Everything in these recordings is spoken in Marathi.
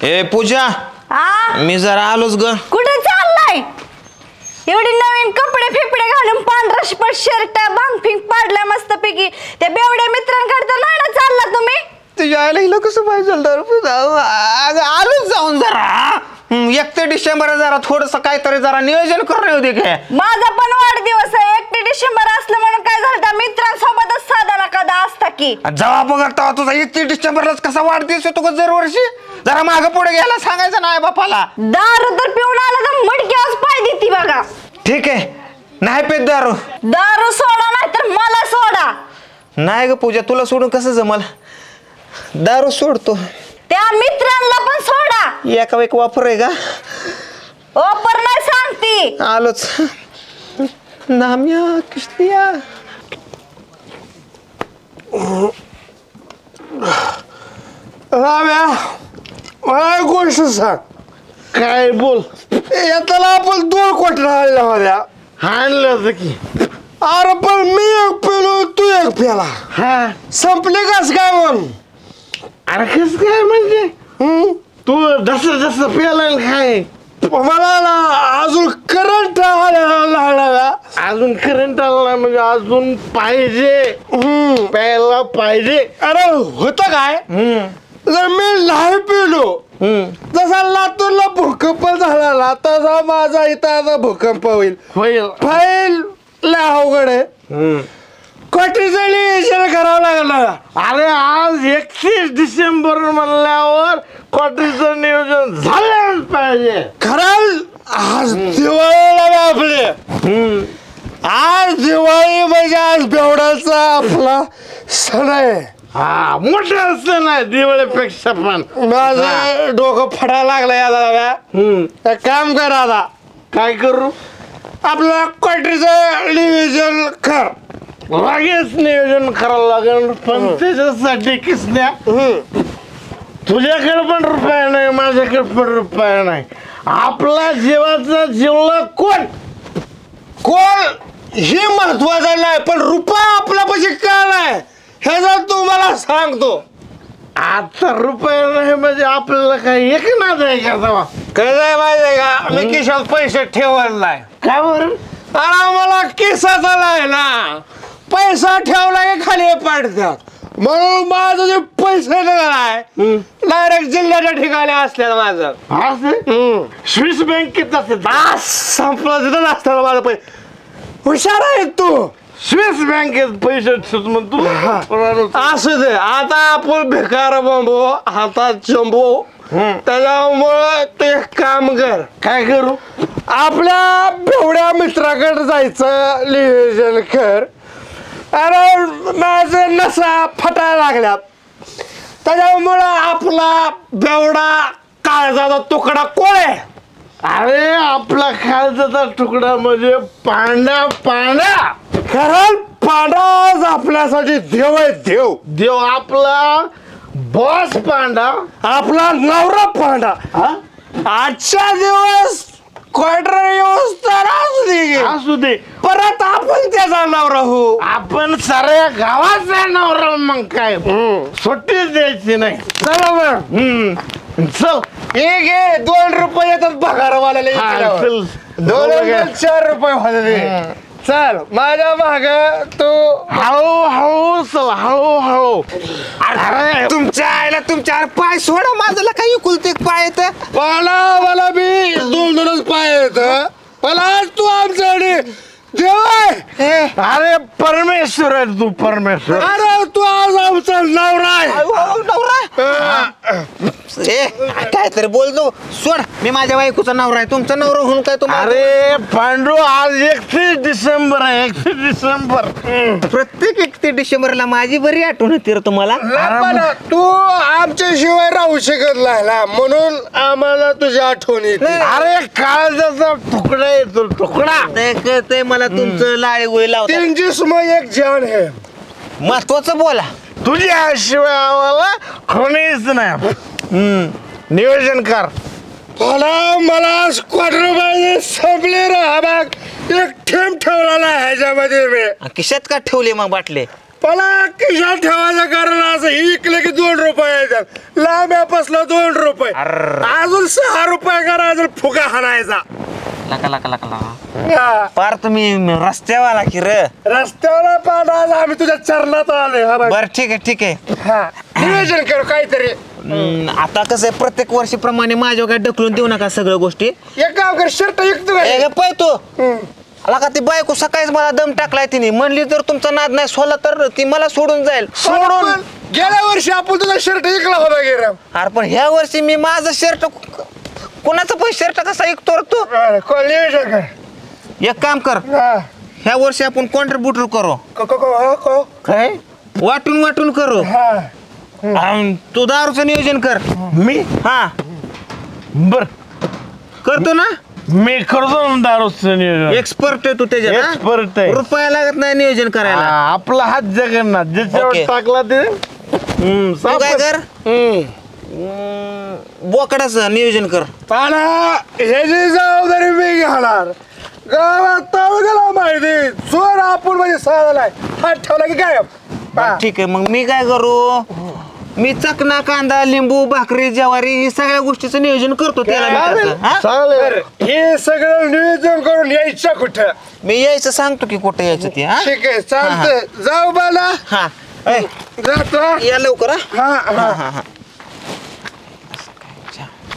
ए पूजा, मी जरा आलोच ग. कुठे चाललाय? एवढे नवीन कपडे फिपडे घालून पांढरा शर्ट भांगफिंग पाडला मस्त पैकी. त्या बेवड्या मित्रांकडे तर नाही ना चालला तुम्ही? तुझ्या आईला हिला कसं पाहिजे आलोच जाऊन जरा. 1 डिसेंबर जरा थोडस काहीतरी जरा नियोजन करणे होते काय. माझा पण वाढदिवस आहे. 1 डिसेंबर असलं म्हणून काय झालं, त्या मित्रांसोबतच साधा ना कदा असता की. जेव्हा बघता तुझा 1 डिसेंबरलाच कसा वाढदिवस होतो दरवर्षी. जरा मागं पुढे घ्यायला सांगायचं नाही बापाला. दारू तर पिऊन आला तर मडक्यावर पाय देती बघा. ठीक आहे, नाही पेत दारू. दारू सोडा नाही तर मला सोडा. नाही ग पूजा, तुला सोडून कसं जमल. दारू सोडतो, त्या मित्रांना पण सोडा. एका एक वापर आहे का? वापर नाही सांगती. आलोच. नाम्या किस्तिया राम्या, मला एक गोष्ट सांग. काय बोल. येताना आपण 2 क्वार्टर आणल्या होत्या. हाणलं होतं की. अरे पण मी एक पेलो, तू एक पेला. हा, संपले कस काय म्हण. अरे कस काय म्हणजे तू जसं प्याला काय मला ना अजून करंट लागला. अजून करंट आला म्हणजे अजून पाहिजे, प्यायला पाहिजे. अरे होत काय, जर मी नाही पेलो जसा लातूरला भूकंप झाला ना तसा माझा इथं आता भूकंप होईल. फाईल लय अवघड आहे. कोटीचं नियोजन करावं लागलं. अरे आज 31 डिसेंबर म्हणल्यावर क्वार्टरचं नियोजन झालंच पाहिजे. खरंच आज दिवाळीला आपले आज दिवाळी म्हणजे आज बेवडाचा आपला सण आहे. हा, मोठा सण आहे दिवाळीपेक्षा पण. माझं डोकं फडायला लागलं या दादा. काम कर आता. काय करू? आपलं क्वार्टरचं नियोजन कर. लगेच नियोजन करावं लागेल, पण त्याच्यासाठी किसण्या तुझ्याकडे पण रुपया नाही, माझ्याकडे पण रुपया नाही. आपला जीवाचा जीवला कोण कोण हे महत्वाचं नाही, पण रुपया आपल्यापाशी का नाही ह्याचा तू मला सांगतो. आता रुपया नाही म्हणजे आपल्याला काही एक नाद आहे का तेव्हा? कसं आहे माहिती का, मी खिशात पैसे ठेवत नाही. काय बरं? अरे मला किस्साचा नाही ना, पैसा ठेवला की खाली पडतात. म्हणून माझं जे पैसे नाही डायरेक्ट जिल्ह्याच्या ठिकाणी असल्या माझं. असं स्विस बँकेत असेल. संपलं तिथं असतं माझं पैसे. हुशार आहे तू. स्विस बँकेत पैसे ठेवतो मग तू. असू दे, आता आपण भिकार बांबू हातात चंबू. त्याच्यामुळं ते काम कर. काय करू? आपल्या बेवड्या मित्राकडे जायचं नियोजन कर. अरे माझं नसा फटायला लागल्यात, त्याच्यामुळं आपला बेवडा काळजाचा तुकडा कोण आहे? अरे आपला खायचा तुकडा म्हणजे पांडा. खरं पांडा आपल्यासाठी देव आहे. देव आपला बॉस पांडा, आपला नवरा पांडा. आजच्या दिवस क्वार्टर येऊस तर असू दे, परत आपण त्याचा नवरा होऊ. आपण साऱ्या गावाचा नवरा. मग काय सुट्टीच द्यायची नाही. चला बरं. चल एक घे. 2 रुपये येतात पगारवाल्याला. हा, चल. 2 4 रुपये होते. चल माझ्या माग तू हळूहळू चल, हळूहळू. अरे तुमच्या आईला तुमच्या पाय सोडा. माझं काही कुलते पाय येत. मला बी 2 पाय येत. मला आज तू आमच्याकडे देव आहे. अरे परमेश्वर आहे तू, परमेश्वर. अरे तू आज आमचा नवरा आहे. काय तरी बोलतो. सोड, मी माझ्या बायकोचा नवरा आहे. तुमचा नवरा होऊन काय तुम्हाला. अरे पांडू, आज 31 डिसेंबर आहे. 31 डिसेंबर. प्रत्येक 31 डिसेंबरला माझी बरी आठवण येते रे तुम्हाला. पण तू आमच्याशिवाय राहू शकत नाही ना, म्हणून आम्हाला तुझी आठवण येते. अरे काळजाचा तुकडा येतो, तुकडा. ते मला तुमचं लाळी गोळी लावतात. 3 जिस्म एक जान है. महत्वाचं बोला. तुझ्याशिवाय आम्हाला कोणीच नाही. नियोजन कर. मला क्वार्टर पाहिजे. संपले रे. हा भाग एक थेंब ठेवला नाही ह्याच्यामध्ये मी. खिशात का ठेवले मग बाटले? मला किशा ठेवायचं कारण असं इकले की 2 रुपये येतात लांब्यापासला 2 रुपये अजून 6 रुपये करायचं फुगा हाणायचा हा. पार तुम्ही रस्त्यावाला की र रस्त्यावर पाहता आम्ही तुझ्या चरणात आलोय हा बघ. बर ठीक आहे हा नियोजन करू काहीतरी आता कसं आहे प्रत्येक वर्षीप्रमाणे माझ्या काय ढकलून देऊ नका सगळ्या गोष्टी एक गाव कर शर्ट ऐकतो ए, पाय तू आला का ती बायको सकाळीच मला दम टाकलाय तिने म्हणली जर तुमचा नाद नाही सोला तर ती मला सोडून जाईल सोडून गेल्या वर्षी आपण तुझा शर्ट ऐकला होता गे अरे पण ह्या वर्षी मी माझं शर्ट कोणाचं पण शर्ट कसा ऐकतो रे तू नियोजन कर एक काम कर हा. ह्या वर्षी आपण कॉन्ट्रीब्युटर करू को काय वाटून करू हा आणि तू दारूचं नियोजन कर मी हा बर करतो ना मी करतो ना दारूचं नियोजन एक्सपर्ट आहे तू त्याच्यात हा? Expert आहे. रुपया लागत नाही नियोजन करायला आपला हात जगन्नाथ ज्याच्यावर Okay. टाकला ते तू काय कर बोकडाचं नियोजन कर ताना ह्याची जबाबदारी मी घेणार गावात तालुक्याला माहिती चोर आपण म्हणजे साधालाय हात ठेवला की काय ठीक आहे मग मी काय करू मी चकना कांदा लिंबू भाकरी ज्वारी ही सगळ्या गोष्टीचं नियोजन करतो त्याला मी तसं, हा? चालेल हे सगळं नियोजन करून यायचं कुठं मी यायचं सांगतो की कुठं यायचं ते हा ठीक आहे चालतंय जाऊ बाला हा ए, जातो या लवकर हा हा हा हा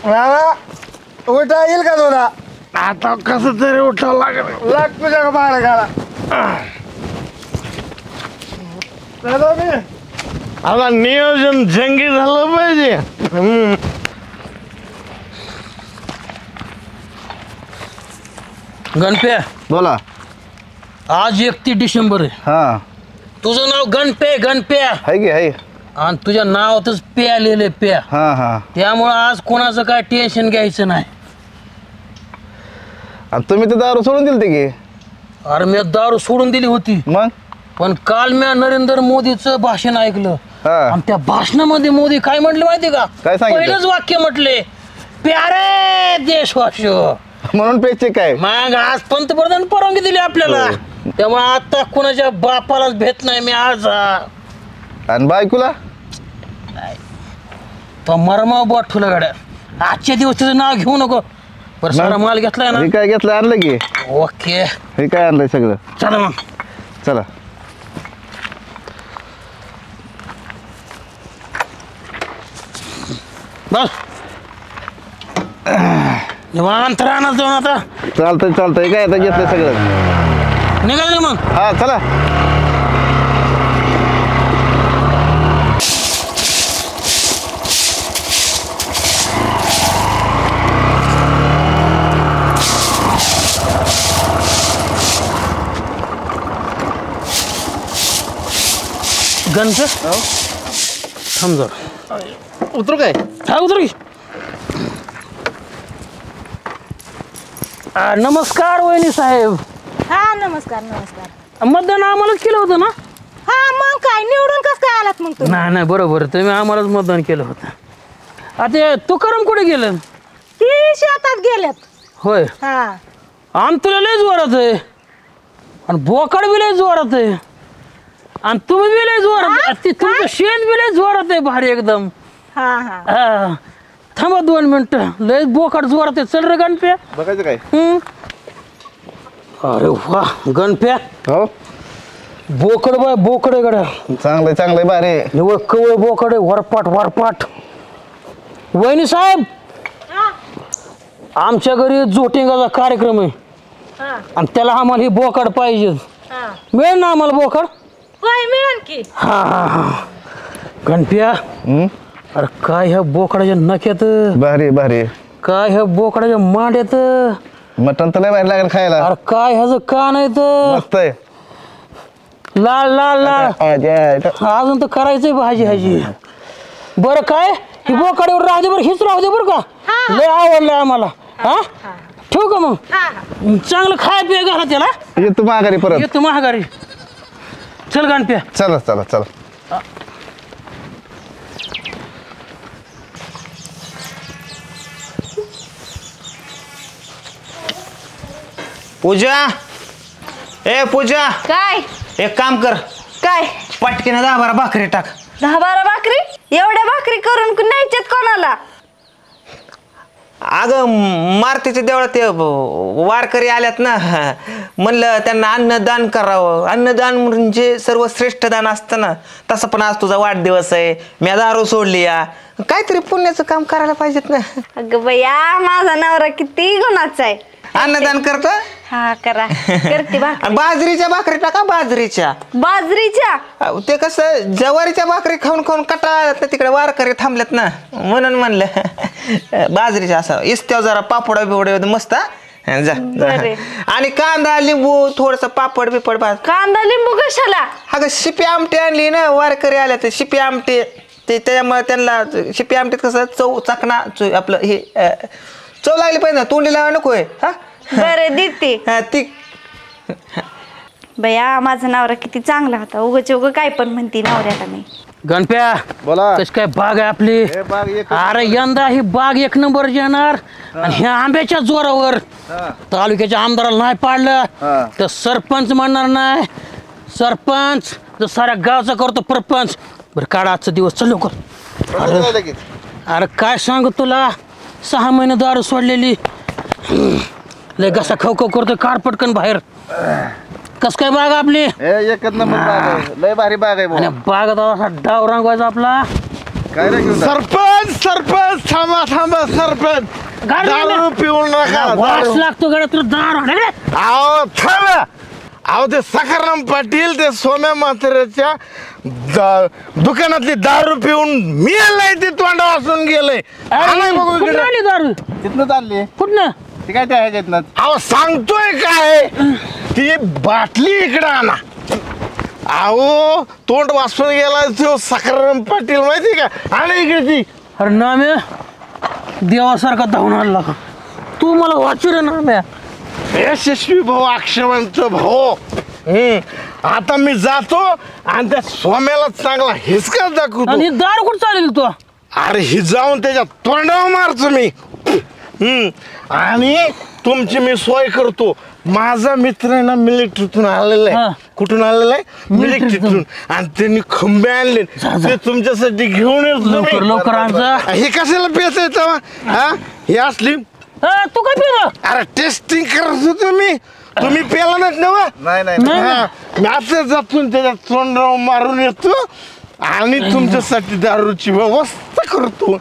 हा हा उठा येईल का तुला आता कसं तरी उठावं लागेल लाग तुझ्या बाळगाला मी आता नियोजन जंगी झालं पाहिजे गणप्या बोला आज 31 डिसेंबर आहे हा तुझं नाव गणप्या हाय की हाय आणि तुझ्या नावातच प्या लिहिले प्या हा हा त्यामुळं आज कोणाचं काय टेन्शन घ्यायचं नाही आणि तुम्ही ते दारू सोडून दिली की अरे मी दारू सोडून दिली होती मग पण काल मी नरेंद्र मोदीचं भाषण ऐकलं हा आणि त्या भाषणामध्ये मोदी काय म्हटले माहिती का काय सांगितलं? पहिलंच वाक्य म्हटले प्यारे देशवासी म्हणून पेचे काय मग आज पंतप्रधान परवानगी दिली आपल्याला त्यामुळे आता कोणाच्या बापालाच भेट नाही मी आज आणि बायकोला तो मरमा बोट ठुला गाड्या आजच्या दिवस तिचं नाव घेऊ नको बरं सारा माल घेतलाय ना हे काय घेतलं आणलं की ओके हे काय आणलंय सगळं चला मग चला बस निवांत राहणार जाऊन आता चालतंय काय आता घेतलंय सगळं निघाल मग हा चला गणप थांब जरा उतरू काय हा उतर की नमस्कार वहिनी साहेब हा नमस्कार मतदान आम्हालाच केलं होतं ना हा मग काय निवडून कस काय आलात मग तुम्ही नाही बरोबर तुम्ही आम्हालाच मतदान केलं होतं आता तुकाराम कुठे गेलं ती शेतात गेल्यात होय हा आम तुला लय जोरात आहे आणि बोकड बी लय जोरात आहे आणि तुम्ही बी लय जोरात आहे. ती तुमचं शेण बी लय जोरात आहे भारी एकदम हा हा हा. थांबा 2 मिनिटं लय बोकड जोरात आहे चल रे गणप्या बघायचं काय अरे वा गणप्या हो बोकड बाय बोकड आहे गड्या चांगलंय भारी निवळ कवळ बोकड आहे वरपाट वहिनी साहेब आमच्या घरी जोटिंगाचा कार्यक्रम आहे हा आणि त्याला आम्हाला ही बोकड पाहिजे हा मिळेल ना आम्हाला बोकड होय मिळून की हा गणप्या अरे काय ह्या बोकडाच्या नख्यात भारी काय ह्या बोकडाच्या मांड्यात मटण तर लय भारी लागेल खायला अरे काय ह्याचं कान आहे तर मस्त आहे लाल लाल लाल अजून तर करायचंय भाजी ह्याची बरं काय ही बोकड्यावर राहू दे बरं हीच राहू दे बरं का लय आवडलंय आम्हाला हा ठेवू का मग चांगलं खाय पिय घाला त्याला येतो माघारी परत येतो महागारी चल गणप्या चला पूजा ए पूजा काय एक काम कर काय पटकीनं 10-12 भाकरी टाक. 10-12 भाकरी? एवढ्या भाकरी करून न्यायच्यात कोणाला? अगं मारुतीच्या देवळात ते वारकरी आल्यात ना, म्हणलं त्यांना अन्नदान करावं. अन्नदान म्हणजे सर्वश्रेष्ठ दान असतं ना, तसं पण आज तुझा वाढदिवस आहे, मी दारू सोडली या, काहीतरी पुण्याचं काम करायला पाहिजेत ना. अगं बया, माझा नवरा किती गुणाचा आहे. अन्नदान करतो. हा करा, करते भाकरी. बाजरीच्या भाकरी टाका, बाजरीच्या. बाजरीच्या? ते कसं ज्वारीच्या भाकरी खाऊन खाऊन कटाळत तिकडे वारकरी थांबलेत ना, म्हणून म्हणलं बाजरीच्या. असं इस्त्याव जरा पापड बिपड मस्त. जा आणि कांदा लिंबू थोडस पापड बिपड भाज. कांदा लिंबू कशाला? अगं शिपी आमटी आणली ना, वारकरी आल्या ते शिपी आमटी, ते त्याच्यामुळे त्यांना शिपी आमटीत कसं चव चकना आपलं हे चव लागली पाहिजे ना, तोंडी लावा नकोय. हा बरं देते. ती बया, माझा नवरा किती चांगला होता. उग काय पण म्हणते नवऱ्याला मी. गणप्या बोला. कशी काय बाग आहे आपली? बाग एक अरे यंदा ही बाग 1 नंबर येणार. आणि ह्या आंब्याच्या जोरावर तालुक्याच्या आमदाराला नाही पाडलं तर सरपंच म्हणणार नाही. सरपंच तर साऱ्या गावचा करतो परपंच. बरं काढा आजचा दिवस, चल लवकर. अरे काय सांगू तुला, 6 महिने दारू सोडलेली, लय घसा खव खव करतोय, कार पटकन बाहेर. कस काय बाग आपली? एकच नंबर बाग आहे, लय भारी बाग आहे. आणि बागात असा डाव रंगवायचा आपला. काय रे सरपंच सरपंच थांबा थांबा सरपंच, दारू पिऊ नका. वास लागतो गड्या तुला दारू. अहो थांबा. अहो ते सखाराम पाटील ते सोम्या म्हाताऱ्याच्या दुकानातली दारू पिऊन मेलंय, ते तोंडा वाचून गेलंय. कुठं आली दारू? तिथनं चालली कुठनं? ती काय त्या ह्याच्यातनं. अहो सांगतोय काय, ती बाटली इकडं आणा. अहो तोंड वाचून गेला तो सखाराम पाटील, माहिती का? आणा इकडे ती. अरे नाम्या, देवासारखा धावून आणला तू, मला वाचू रे नाम्या. यशस्वी भाऊ, अक्षरवंत भाऊ. आता मी जातो आणि त्या सोम्याला चांगला हिसका दाखवतो. आणि दारू कुठं चालेल तू? अरे ही जाऊन त्याच्या तोंडावर मारतो मी. आणि तुमची मी सोय करतो. माझा मित्र आहे ना, मिलिटरीतून आलेला आहे. कुठून आलेला आहे? मिलिटरीतून. आणि त्यांनी खंबे आणले, ते तुमच्यासाठी घेऊन येतो. लवकर आणजा. हे कशाला पेच आहे तेव्हा? हा हे असली तू काय पिलं? अरे टेस्टिंग करत होतो मी. तुम्ही पेला नाहीत ना? नाही मी आता जातो त्याच्या तोंडावर मारून येतो आणि तुमच्यासाठी दारूची व्यवस्था करतो.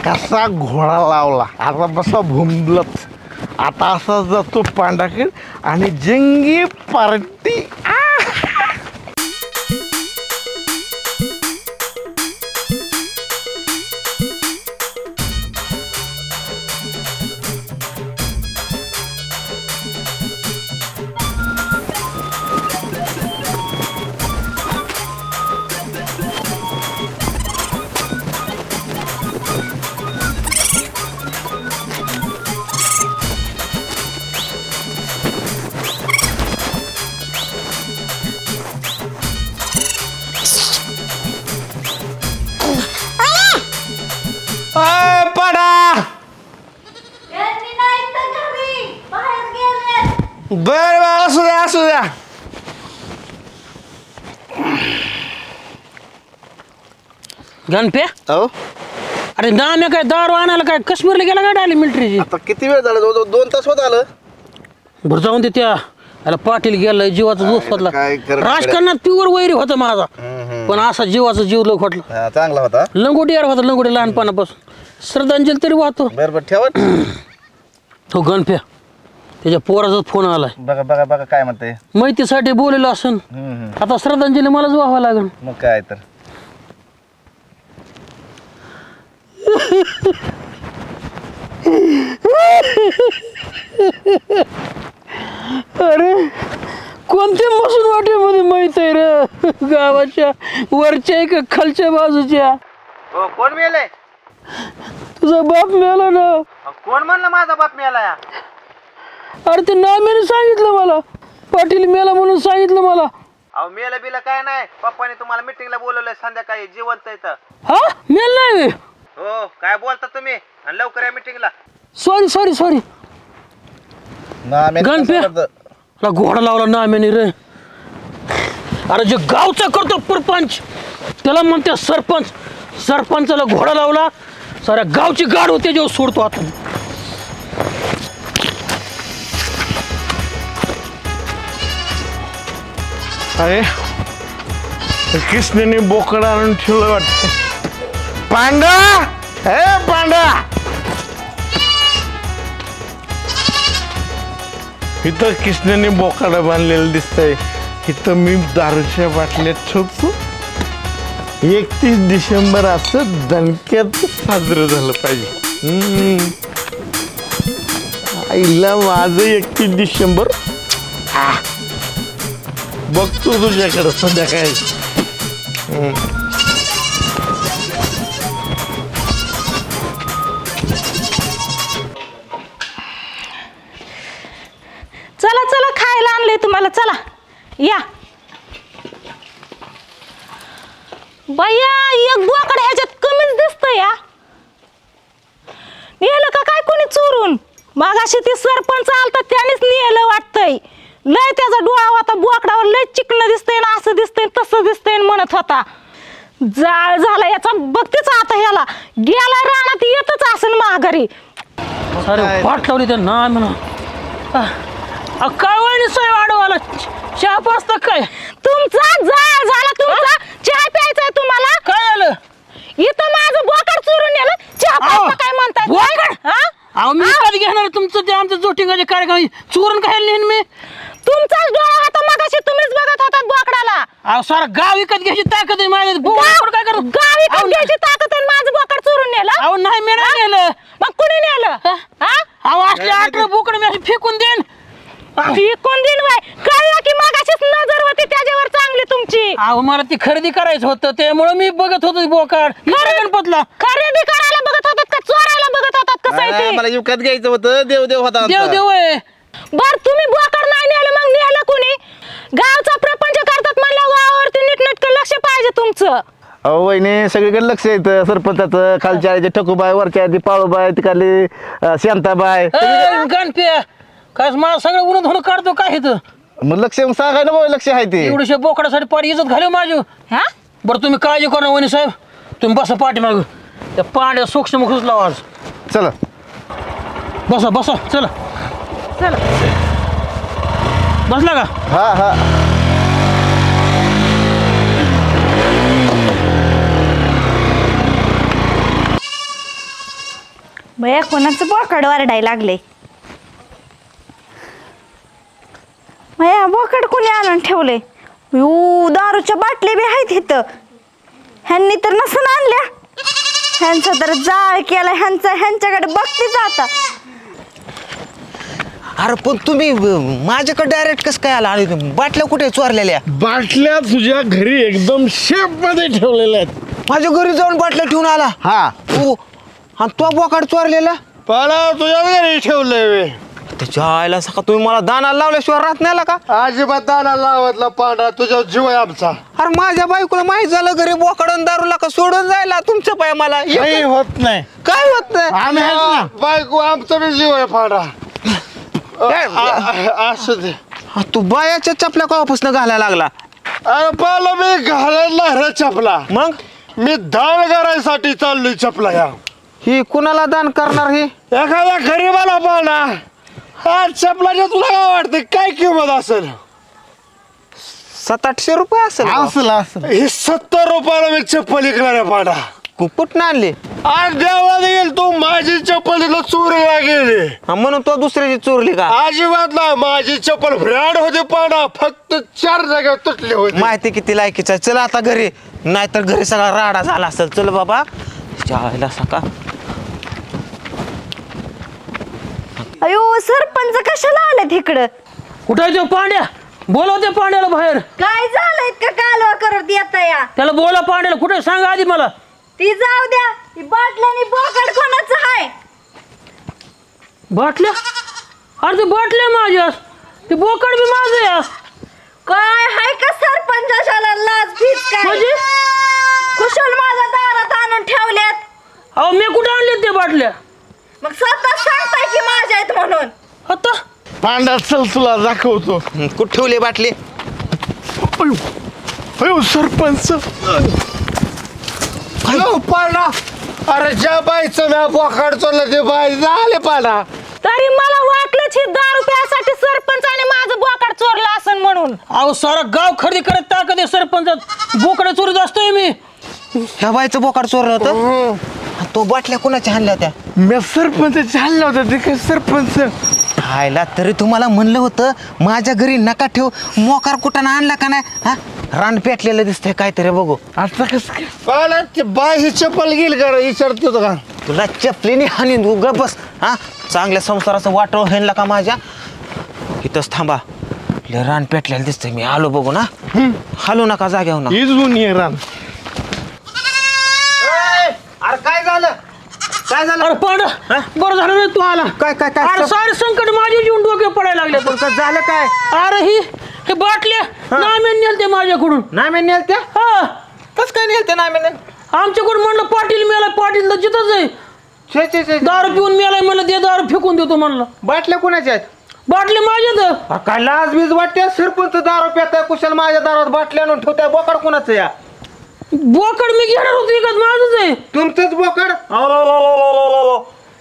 कसा घोडा लावला, आता बसा भुंबलत. आता असा जातो पांडाखेड आणि जंगी पार्टी. बर असू द्या असू द्या. गणप्या, हो. अरे नाम्या काय दारू आणायला काय काश्मीरला गेला काय डाली मिलिटरीची? आता किती वेळ झाला? 2 तास होत आलं. बरं जाऊन दे, त्या याला पाटील गेलाय, जीवाचा दोस्त होतला. काय करत राजकारणात प्युअर वैरी होता माझा, पण असा जीवाचा जीव लोक होटला. चांगला होता. लंगोटी यार होता, लंगोटी लहानपणापासून. श्रद्धांजली तरी वाहतो. बरं ठेवा. तो गणप्या, त्याच्या पोराचा फोन आलाय. बघा बघा बघा काय म्हणते. माहितीसाठी बोललेलं असन. आता श्रद्धांजली मलाच व्हावं लागेल. मग काय तर. अरे कोणत्या मसून वाटेमध्ये माहित आहे रे? गावाच्या वरच्या का खालच्या बाजूच्या? कोण मेले? तुझा बाप मेला ना. कोण म्हणलं माझा बाप मेला? अरे ते नाम्याने सांगितलं मला, पाटील मेला म्हणून सांगितलं मला. अहो मेला बिला काय नाही, पप्पाने तुम्हाला मिटिंगला बोलवलंय संध्याकाळी, जिवंत इथं. हा मेल नाही. हो काय बोलता तुम्ही, आणि लवकर या मिटिंगला. सॉरी गणप्या, घोडा लावला नाम्याने रे. अरे जे गावचा करतो सरपंच त्याला म्हणते सरपंच. सरपंचाला घोडा लावला साऱ्या गावची गाड होते जेव्हा सोडतो आता. अरे कृष्णने बोकड आणून ठेवलं वाटतं. पांडा, हे पांडा, इथं कृष्णने बोकड बांधलेलं दिसतंय. इथं मी दारूच्या बाटल्यात ठेवतो. 31 डिसेंबर असं दणक्यात साजरं झालं पाहिजे. आईला माझं 31 डिसेंबर बघतो तुझ्याकडं संध्याकाळी. चला चला खायला आणले तुम्हाला, चला या. बया एक बोकड ह्याच्यात कमीच दिसतंय या. नेलं का काय कोणी चोरून? मागाशी ती सरपंच आलता त्यानेच नेलं वाटतंय. लय त्याचा डोळा होता बोकडावर, लय चिकन दिसतंय ना, असं दिसतंय तसं दिसतंय म्हणत होता. जाळ झाला याचा बघतेच आता. ह्याला गेला रानात येतच असेल माघारी. अरे वाट लावली त्या ना म्हणा. काय वहिनी साहेब आडवाला चहा पाचता काय? तुमचा जाळ झाला, तुमचा चहा प्यायचा आहे तुम्हाला. काय झालं? इथं माझं बोकड चोरून नेलं, चहा प्यायचा काय म्हणताय? बोकड? हा? अहो मी कधी घेणार तुमचं ते आमचं जोटिंगाचे कार्यक्रम चोरून काय नेन मी? तुमचाच डोळा होता मगाशी, तुम्हीच बघत होतात बोकडाला. अहो सारा गाव विकत घ्यायची ताकद आहे माझ्या. बोकड काय करतो? गाव विकत घ्यायची ताकद आहे, माझं बोकड चोरून नेलं. अहो नाही मी नाही नेलं. मग कुणी नेलं? हा? अहो असले 18 बोकड मी अशी फेकून देईन. फेकून दिन बाय. कळलं की मगाशीच नजर होती त्याच्यावर चांगली तुमची. अहो मला ती खरेदी करायचं होतं त्यामुळे मी बघत होतो बोकड. गणपतला खरेदी करायला बघत होतात का चोरायला बघत होतात? कसं आहे ते? मला विकत घ्यायचं होतं. देव देव होता देव आमचा. देव आहे. बर तुम्ही बोकड नाही नेलं, मग नेलं कुणी? गावचा प्रपंच करतात म्हणलं गावावरती नीटनेटकं लक्ष पाहिजे तुमचं. अहो वहिनी सगळीकडे लक्ष येतं सरपंचाचं. खालच्या आळीचे ठकूबाई, वरच्या आळीची पाळूबाई, तिकडली शांताबाई. गणप्या काय मला सगळं उन्हा धुणं काढतो काय इथं? मग लक्ष सांगाय ना भाऊ, लक्ष आहे ते. एवढ्याशा बोकडासाठी पार इज्जत घालव माझी. हा? बरं तुम्ही काळजी करा वहिनी साहेब. तुम्ही बसा पाठीमाग. त्या पांड्या सूक्ष्म घुसला आज. चला बसा बसा चला. चला बसला का? हा हा. भया कोणाचं बोकड वरडायला लागले? भया बोकड कोणी आणून ठेवले? दारूच्या बाटल्या बी आहेत इथं. ह्यांनी तर नसून आणल्या. ह्यांचा तर जाळ केला ह्यांच्याकडे बघतेच आता. अरे पण तुम्ही माझ्याकडे डायरेक्ट कसं काय आला? आणि बाटल्या कुठे चोरलेल्या? बाटल्या तुझ्या घरी एकदम शेप मध्ये ठेवलेल्या आहेत. माझ्या घरी जाऊन बाटल्या ठेवून आला? हा. हो. आणि तो बोकाड चोरलेला? पाला तुझ्या घरी ठेवलंय. त्याच्या आईला सका तुम्ही मला दाना लावल्याशिवाय राहत नाही आला का? अजिबात दाना लावतला पांढरा, तुझ्या जीव आहे आमचा. अरे माझ्या बायकोला माहित झालं घरी बोकडून दारूला का सोडून जायला तुमचं पाय मला. काही होत नाही. काय होत नाही? आम्ही आहेत ना. बायको आमचा बी जीव आहे पांढरा. असू दे. तू बायाच्या चपल्या कवापासून घालायला लागला? अरे पाला मी घालायला रे चपला. मग मी दान करायसाठी चाललोय चपला. या ही कुणाला दान करणार? ही एखादा गरीबाला पाहना. हा चपलाच्या तुला काय वाटतं काय किंमत असेल? 700-800 रुपये असेल. हे 70 रुपयाला मी चप्पल विकणार आहे पांढरा. कुठं आणले? आज देवळात गेल तू माझी चप्पल तिला चोरीला गेली. म्हणून तो दुसऱ्याची चोरली का? अजिबात नाही. माझी चप्पल ब्रँड होती पांढरा. फक्त 4 जागा तुटली होती. माहिती किती लायकीचा. चल आता घरी, नाहीतर घरी सगळा राडा झाला असेल. चल बाबा जायला सका. अयो सरपंच कशाला आलेत इकडं? कुठं आहे तो पांड्या? बोलव त्या पांड्याला बाहेर. काय झालंय का कालवा करत येता या? त्याला बोला पांड्याला. कुठे सांगा आधी मला. ती जाऊ द्या. ती बाटल्यानी बोकड कोणाचं आहे? बाटल्या? अरे ते बाटल्या माझ्या. ते बोकड बी माझं या. काय हाय का सरपंचाला लाज फीस काय? म्हणजे? कुशल माझ्या दारात आणून ठेवल्यात. अहो मी कुठे आणले ते बाटल्या? मग स्वतः सांगताय की माझ्या आहेत म्हणून. आता पांढरा चल तुला दाखवतो. कुठं ठेवले बाटले? अयो सरपंच हॅलो पाडा अरे ज्या बाईचं म्या बोकाड चोरलं ते बाई झाले पाडा तरी मला वाटलंच ही 10 रुपयासाठी सरपंचाने माझं बोकाड चोरलं असन म्हणून. अहो सारा गाव खरेदी करत ताकद आहे सरपंचात. बोकडे चोरीत असतोय मी. ह्या बाईचं बोकाड चोरलं होतं. तो बाटल्या कोणाच्या आणल्या होत्या? मी सरपंच चालला होता ते काय सरपंच खायला तरी तुम्हाला म्हणलं होतं माझ्या घरी नका ठेव. मोकार कुठानं आणला का नाही? हा रान पेटलेलं दिसतंय काहीतरी बघू. आता कसं काय पाडा ते बाई ही चप्पल गेल का विचारतो का तुला चपलीने हानीन तू गप बस. हा चांगल्या संसाराचं वाटव हेनला का माझ्या. इथंच थांबा. लय रान पेटलेलं दिसतंय. मी आलो बघू ना. हालू नका जाग्यावर ना. इजून ये रान अरे काय झालं? काय झालं? अरे पांडा बरं झालं रे तू आला. काय काय काय अरे सारे संकट माझे जीवन डोके पडायला लागले. तुमचं झालं काय? अरे हे बाटल्या नाम्याने नेलते माझ्याकडून. नाही मी नेल त्या हा कस काय नेल त्या नाही मी आमच्याकडून म्हणलं पाटील मेला. पाटील तर जिथंच आहे. दारू पिऊन मेलाय म्हणलं ते दारू फेकून देतो म्हणलं. बाटल्या कोणाच्या आहेत? बाटले माझ्यात. काय लाज बीज वाटते? सरपंच दारू पेताय कुशल माझ्या दारात बाटल्या आणून ठेवताय. बोकाड कोणाचं या? बोकड मी घेणार होतो विकत माझंच आहे. तुमचंच बोकाड?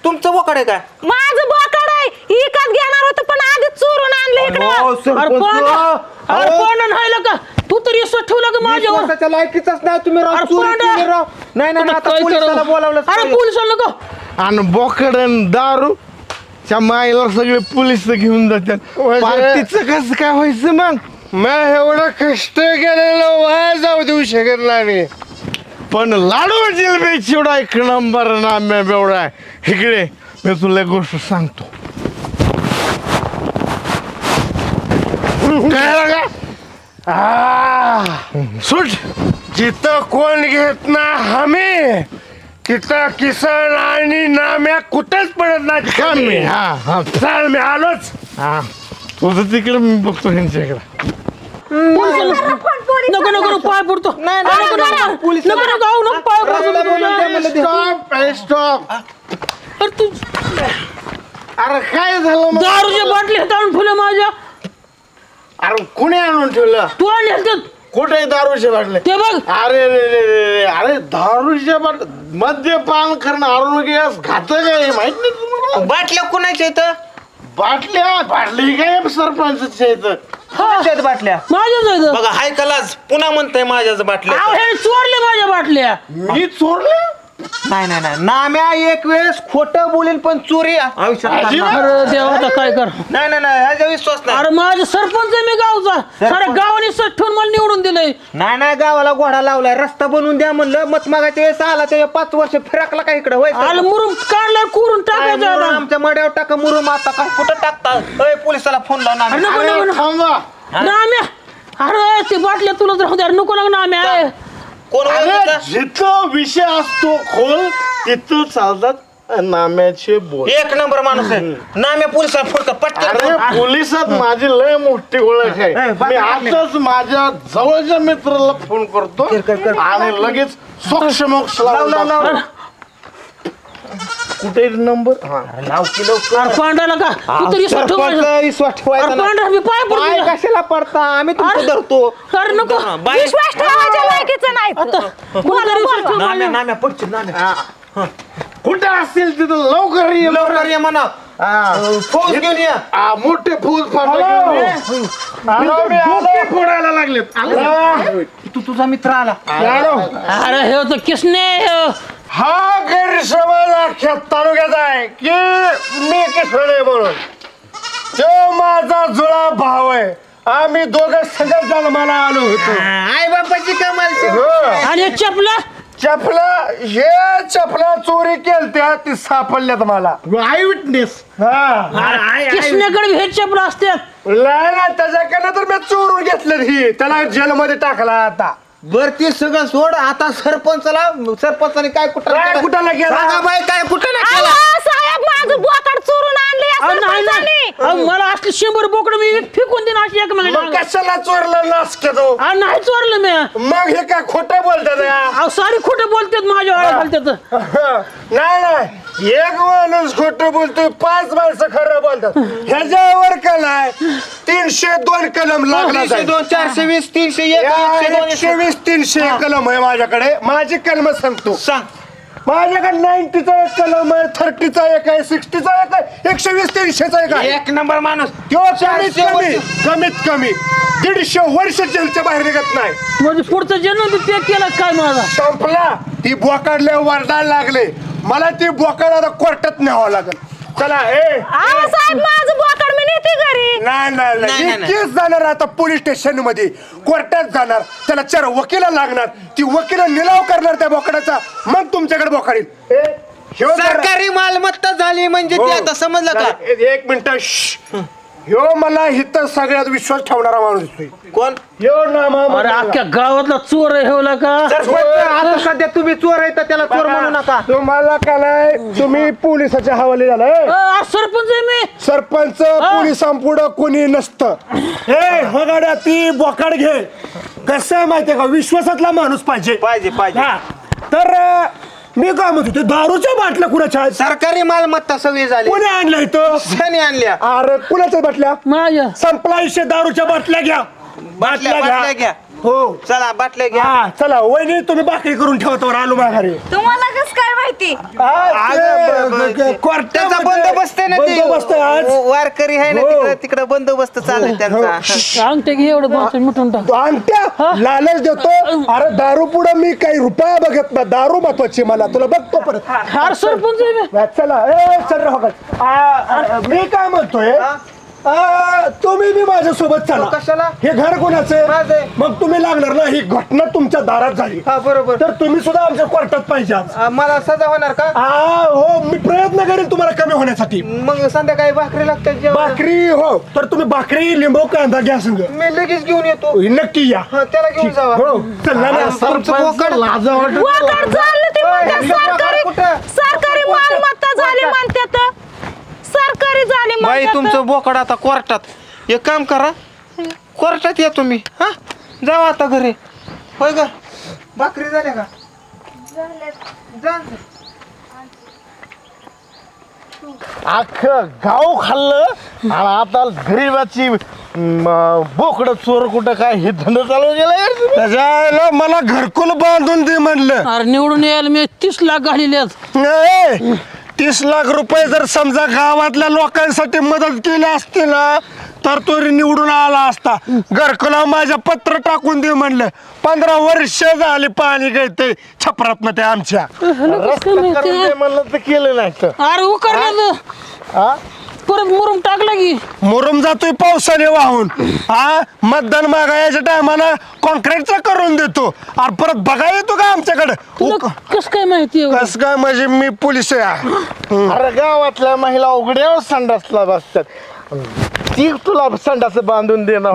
तुमचं बोकाड आहे काय? माझं बोकाड आहे. इकत घेणार होतं पण आधीच चोरून आणलं इकडं. अरे पांडा नाही का तू तरी असं ठेवलं का माझ्यावर? स्वतःच्या लायकीचाच नाही तुम्ही राव. अरे चोरी पांडा. केली राव. नाही नाही आता काय पोलिसाला करावं? बोलावलं. अरे पोलिसाला नको. आणि बोकड आणि दारू च्या माईला सगळे पोलीस घेऊन जातात. पार्टीचं कसं काय व्हायचं मग? मी एवढं कष्ट केलेलं वाया जाऊ देऊ शकत नाही. पण लाडू जिलबी चिवडा एक नंबर ना मी बेवडा इकडे मी तुला एक गोष्ट सांगतो. काय सुट जिथं कोण घेत ना हमी तिथं किसन आणि नाम्या कुठंच पडत नाही. कमी हा चाल मी आलोच. हा तुझं तिकडे मी बघतो ह्यांच्याकडे. नको नको पाय पडतो. नाही, नको नको पाय पडतो. स्टॉप अरे तू अरे काय झालं मग? दारूच्या बाटल्या आणून ठेवल्या माझ्या. अरे कुणी आणून ठेवलं? तू आणले कुठे दारूचे बाटले? ते बघ. अरे अरे दारूचे बाट मद्यपान करणं आरोग्यास घातक आहे माहित नाही तुम्हाला? बाटल्या कोणाच्या इथं? बाटली काय सरपंचच्या इथं. कोणाच्या आहेत बाटल्या? माझ्याच आहे. बघा हाय कलाच पुन्हा म्हणताय माझ्याच बाटल्या. हे चोरले माझ्या बाटल्या. मी चोरले? नाही नाही नाही नाम्या एक वेळेस खोटं बोलेल पण चोरी आयुष्यात करणार नाही. अरे देवा आता काय कर. नाही नाही नाही ह्याचा विश्वास नाही. अरे माझा सरपंच आहे मी गावचा. साऱ्या गावाने सट ठेवून मला निवडून दिलंय. नाही नाही गावाला घोडा लावलाय. रस्ता बनवून द्या म्हणलं. मत मागाच्या वेळेस आला त्याच्या 5 वर्ष फिरकला का इकडे होय? आलं मुरुम काढला कुरून टाकायचं आता. आमच्या मड्यावर टाका मुरुम. आता काय कुठं टाकता? पोलिसाला फोन लावून अरे नको नको नको. थांबा. नाम्या अरे ते बाटल्या तुला राहू द्या. नको नको नाम्या. कोण अरे ओळखीचा? जिथं विषय असतो खोल तिथं चालतात नाम्याचे बोल. एक नंबर माणूस आहे. नाम्या पोलिसाला फोन कर अरे पटकन. पोलिसात माझी लय मोठी ओळख आहे. मी आताच माझ्या जवळच्या मित्राला फोन करतो आणि लगेच सोक्ष मोक्ष लावून कुठे नंबर लाव की लवकर. अरे पांडाला का तू तरी सट ठेव माझ्या. सरपंच विश्वास ठेवायचा अरे नाही. पांडा मी पाय पाय पडतो. कशाला पडता? आम्ही तुमचं अरे. धरतो. अरे नको. बाई विश्वास ठेवायच्या लायकीचं नाही. कोणतरी विश्वास ठेव नाम्या माझ्या. नाम्या पडशील नाम्या. कुठे असतील तिथं लवकर ये. लवकर ये म्हणा. फौज घेऊन ये. मोठे फौज फोडायला लागलेत. तू तुझा मित्र आला. अरे हे होतं किसने. हा गैरसमज अख्ख्या तालुक्यात आहे की मी किसन आहे म्हणून. तो माझा जुळा भाव आहे. आम्ही दोघं सगळं जन्माला आलो होतो. आई बापाची कमाल. हो. आणि हे चपला चपला चोरी केलत्या ती सापडल्यात मला. I witness. किसनेकडे हे चपला असतात. नाही त्याच्याकडनं तर मी चोरून घेतलं ही. त्याला जेलमध्ये टाकला आता. बर ते सगळं सोड. आता सरपंचाने काय कुठं कुठाला गेला? सांगा बाई काय कुठं नाही केला. अहो, साहेब माझं बोकाड चोरून आणले नाही नाही मला असली 100 बोकड मी फेकून देईन अशी एक मग कशाला चोरलं नासके तो नाही चोरलं मी मग हे काय खोटं बोलतात सारी खोटं बोलतात माझ्या वाळा घालतात नाही एक माणूस खोटं बोलतोय 5 माणसं खरं बोलतात ह्याच्यावर कलाय 302 कलम लागला 420 301 120 300 कलम आहे माझ्याकडे माझी कलम सांगतो सांग माझ्याकडे 90चा एक कलम आहे 30चा एक आहे 60चा एक आहे 120 300चा एक आहे एक नंबर माणूस तो कमीत कमी 150 वर्ष जेलच्या बाहेर निघत नाही म्हणजे पुढचा जन्म ते केला काय माझा संपला ती बोकाडले वरडायला लागले मला ती बोकाड आता कोर्टात न्यावं लागेल चला साहेब माझं बोकड मी नेते घरी नाही केस जाणार आता पोलीस स्टेशन मध्ये कोर्टात जाणार त्याला 4 वकील लागणार ती वकील निलाव करणार त्या बोकडाचा मग तुमच्याकडे बोकाडील सरकारी मालमत्ता झाली म्हणजे ते आता समजलं का? एक मिनिट ह्यो मला इथं सगळ्यात विश्वास ठेवणारा माणूस दिसतोय कोण? ह्यो नामा अरे अख्ख्या गावातला चोर ठेवला का आता सध्या तुम्ही चोर आहे तर त्याला चोर म्हणू नका. तुम्हाला का नाही तुम्ही पोलिसाच्या हवाले झालाय सरपंच आहे मी सरपंच पोलिसांपुढं कोणी नसतं हे हो गाड्या ती बोकाड घे कसं आहे माहितीये का विश्वासातला माणूस पाहिजे हा. तर मी काय म्हणतो ते दारूच्या बाटल्या कुणाच्या आहेत सरकारी मालमत्ता सगळी झाली. कोणी आणल्या इथं सनी आणल्या. अरे कुणाच्या बाटल्या माझ्या संपला विषय दारूच्या बाटल्या घ्या बाटल्या घ्या. हो चला बाटल्या घ्या. हा चला वहिनी तुम्ही भाकरी करून ठेवतो आलो माघारी तुम्हाला कसं काय माहिती त्याचा बंदोबस्त आहे ना ते. बंदोबस्त आहे आज. वारकरी आहे ना हो. तिकडे बंदोबस्त चालू त्यांचा. अंगठे घे एवढं बसून मिटून टाक अंगठ्या लालच देतो अरे दारू पुढे मी काही रुपया बघत ना दारू महत्वाची मला तुला बघतो परत हार सरपंच आहे मी चला चल रे मी काय म्हणतोय तुम्ही बी माझ्या सोबत चला कशाला? हे घर कोणाचं माझं आहे. मग तुम्ही लागणार ना ही घटना तुमच्या दारात झाली हा बरोबर. तर तुम्ही सुद्धा आमच्या कोर्टात पाहिजे आज. मला सजा होणार का? हो मी प्रयत्न करेन तुम्हाला कमी होण्यासाठी मग संध्याकाळी भाकरी लागते जेवण. भाकरी हो तर तुम्ही भाकरी लिंबू कांदा घ्या संग मी लगेच घेऊन येतो. नक्की या हा, त्याला घेऊन जावा. हो चला ना. बोकड झालं ते म्हणतात सरकारी मालमत्ता झाली म्हणतात सरकारी झाली बाई म्हणतात. तुमचं बोकड आता कोर्टात. एक काम करा कोर्टात या तुम्ही. हा जावा आता घरी. होय ग भाकरी झाल्या का? जा. अख्खं गाव खाल्लं आणि आता गरीबाची बोकड चोर कुठं काय हे धंदा चालू गेला त्याच्याला मला घरकुल बांधून दे म्हणलं अरे निवडून यायला मी 30 लाख घालेले आहेत. नाही 30 लाख रुपये जर समजा गावातल्या लोकांसाठी मदत केली असती ना तर तो निवडून आला असता. घरकुला माझ्या पत्र टाकून दे म्हणलं 15 वर्ष झाली पाणी गळते छपरात ते आमच्या म्हणलं तर केलं नाही तर अरे उकरलं परत मुरुम टाकला की मुरुम जातोय पावसाने वाहून मतदान मागायच्या टायमाला कॉन्क्रीटचा करून देतो आणि परत बघा येतो का आमच्याकडे कस काय माहिती कस काय म्हणजे मी पोलीस आहे. अरे गावातल्या महिला उघड्यावर संडासला बसतात ती तुला संडास बांधून देणार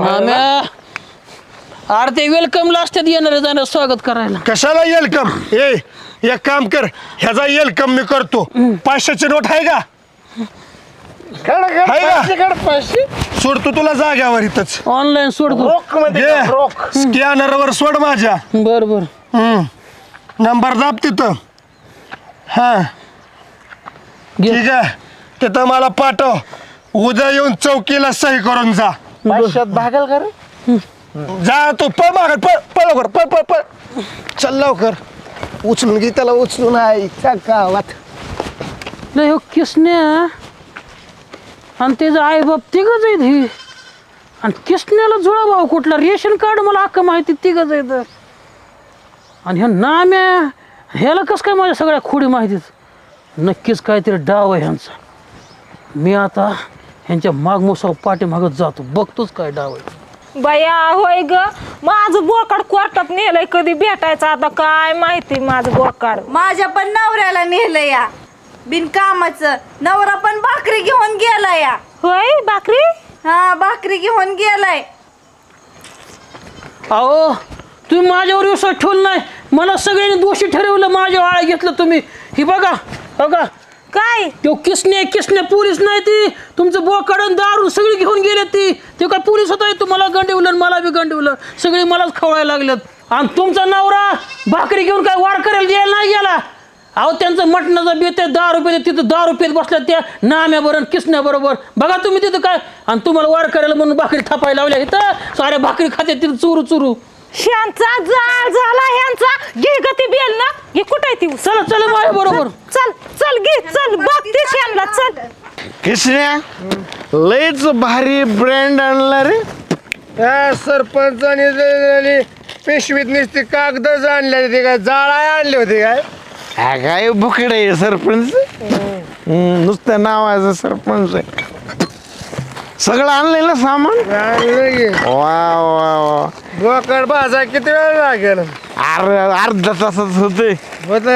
अरे ते वेलकमला असतात येणार जाणार स्वागत करायला. कशाला वेलकम एक काम कर ह्याचा वेलकम मी करतो 500ची नोट आहे का? पैसे सोडतो तुला जाग्यावर इथंच ऑनलाईन सोडतो रोख मध्ये रोख स्कॅनरवर सोड माझ्या. बर बर नंबर दाब तिथं. हा ठीक आहे तिथं मला पाठव उद्या येऊन चौकीला सही करून जा. पैशात भागल का रे? जा तू पळ मागत पळ लवकर पळ पळ पळ चल लवकर उचलून घे त्याला उचलून आहे गावात. नाही हो किसन्या आणि त्याचं आई बाप तिघच आहेत ही आणि किसण्याला जुळा भाऊ कुठला रेशन कार्ड मला अख्खा माहिती तिघच आहेत आणि ह्या नाम्या ह्याला कसं काय माझ्या सगळ्या खोडी माहितीच. नक्कीच काहीतरी डाव आहे ह्यांचा. मी आता ह्यांच्या मागमोसा पाठीमागत जातो बघतोच काय डाव आहे. बया होय ग माझं बोकड कोर्टात नेलंय कधी भेटायचं आता काय माहिती माझं बोकड. माझ्या पण नवऱ्याला नेलं या बिनकामाचं नवरा पण भाकरी घेऊन गेला या. होय भाकरी हा भाकरी घेऊन गेलाय. अहो तुम्ही माझ्यावर विश्वास ठेवला नाही मला सगळ्यांनी दोषी ठरवलं माझ्या आळा घेतलं तुम्ही. ही बघा बघा काय तो किसने पोलीस नाही ती तुमचं बोकाडून दारू सगळी घेऊन गेले ती ते काय पोलीस होता तुम्हाला गंडवलं आणि मला बी गंडवलं सगळी मलाच खवळायला लागलेत आणि तुमचा नवरा भाकरी घेऊन काय वार करायला द्यायला नाही गेला अहो त्यांचं मटणाचं बेत आहे 10 रुपये तिथं 10 रुपयात बसल्या त्या नाम्याबरोबर किसण्याबरोबर बघा तुम्ही तिथं काय आणि तुम्हाला वार करायला म्हणून भाकरी थापायला लावल्या इथं साऱ्या भाकरी खाते तिथं चुरू ह्यांचा जाळ झाला ह्यांचा घे गती बेल ना हे कुठे आहे ती चला माझ्या बरोबर चल चल घे चल बघतेस ह्यांना चल कृष्णा लयच भारी ब्रँड आणला रे त्या सरपंचाने पेशवीत नुसती कागदच आणले होते काय जाळा आणले होते काय काय बुकड आहे सरपंच नुसतं नावाचं सरपंच आहे सगळं आणलंय ना सामान आणलं की. वा वा वा बोकड भाजा किती वेळ लागेल अर्धा तासाच होते होत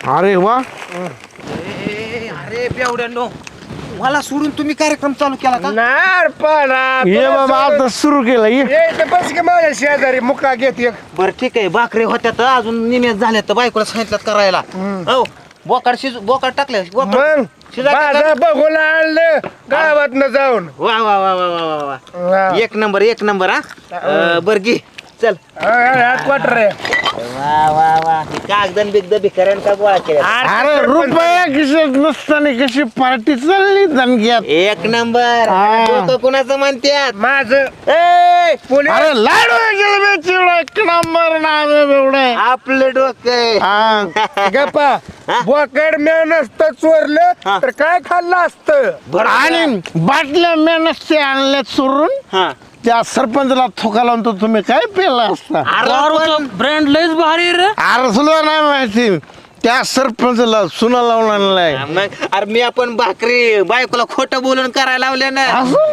अरे वा अरे बेवड्यानो मला सोडून तुम्ही कार्यक्रम चालू केला का नार पाना ये बाबा आता सुरू केलं ये बस की माझ्या शेजारी मुका घेत एक बरं ठीक आहे भाकरी होत्या तर अजून निम्यात झाल्या तर बायकोला सांगितलं करायला हो बोकाड टाकले मग माझा बघून आणलं गावात न जाऊन वा वा वा वा वा वा वा एक नंबर हा बर घे चल क्वार्टर आहे वा वा वा कागदन बिगद भिकाऱ्यान का गोळा केला अरे रुपया खिशात नसताना कशी पार्टी चालली दणक्यात एक नंबर हा. डोकं कुणाचं म्हणतात माझ अरे लाडू गेले चिवडा एक नंबर नाव एवढं आपलं डोकं आहे. गप्पा बोकड म्या नसतं चोरलं तर काय खाल्लं असतं आणि बाटल्या मेनसचे आणल्या चोरून हा. त्या सरपंचला थोका लावून तर तुम्ही काय पेला असता अरे ब्रँड लयच भारी रे अरे सुद्धा नाही माहिती त्या सरपंचला सुना लावून आणलाय मग अरे मी आपण भाकरी बायकोला खोटं बोलून करायला लावले ना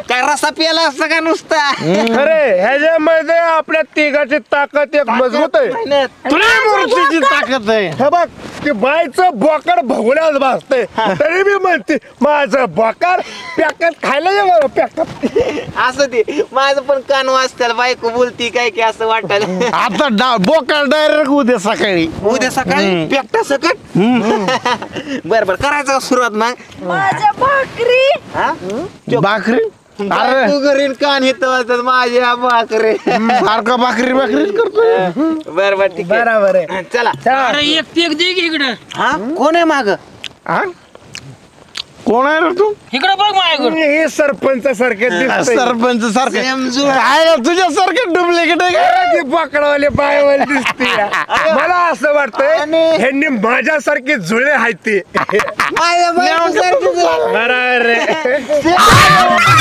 काय रसा प्याला असतं का नुसता अरे ह्याच्यामध्ये आपल्या तिघाची ताकद एक मजबूत आहे तुला मूर्तीची ताकद आहे हे बघ ते बायचं बोकड भगुल्याच भासते तरी मी म्हणते माझं बोकड पॅकेट खायला ये बरं पॅकेट असं ते माझं पण कान वाजताल बायको बोलती काय की असं वाटायला आता बोकड डायरेक्ट उद्या सकाळी उद्या सकाळी पेकटा सकट बर बर करायचं सुरुवात मग माझ्या भाकरी हा? भाकरी अरे तू घरी कान येत माझ्या भाकरी सारखा भाकरीच करतो बर बर ठीक आहे बरोबर आहे चला अरे एक पेक दे की इकडं हा कोण आहे माग हा? कोण आहे रे तू इकडं बघ माझ्याकडे हे सरपंच सारखे सरपंच सारखं समजून. आहे तुझ्या सारखे डुप्लिकेट आहे बोकडावाले बायवाले दिसते मला असं वाटतंय ह्यांनी माझ्यासारखे जुळे आहेत ते माझ्या बायकोसारखीच आहे. बरोबर आहे.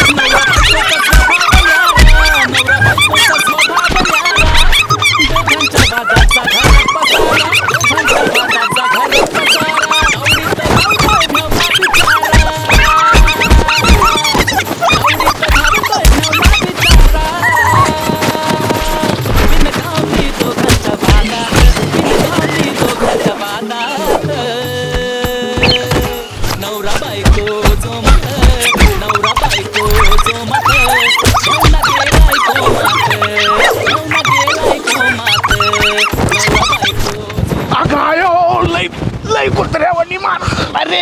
लय कुत्र्यावानी मार अरे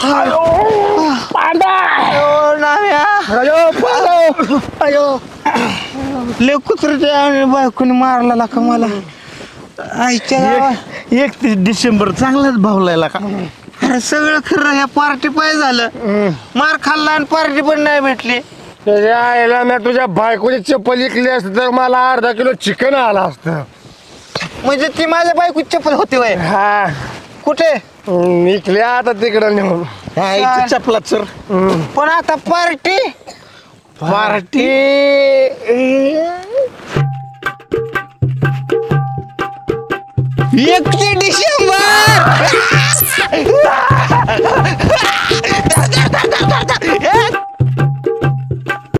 अयो पांडा लय कुत्र्याच्या बायकोने मारला का मला आईच्या गावात. 31 डिसेंबर चांगलाच भावलायला का अरे सगळं खरं ह्या पार्टी पाय झालं मार खाल्ला आणि पार्टी पण नाही भेटली त्याच्या आईला मी तुझ्या बायकोची चप्पल विकली असती तर मला अर्धा किलो चिकन आला असतं म्हणजे ती माझ्या बायकोची चप्पल होती वय हा कुठे विकली आता तिकडं नेऊन चपला सर पण आता पार्टी पार्टी 1 डिसेंबर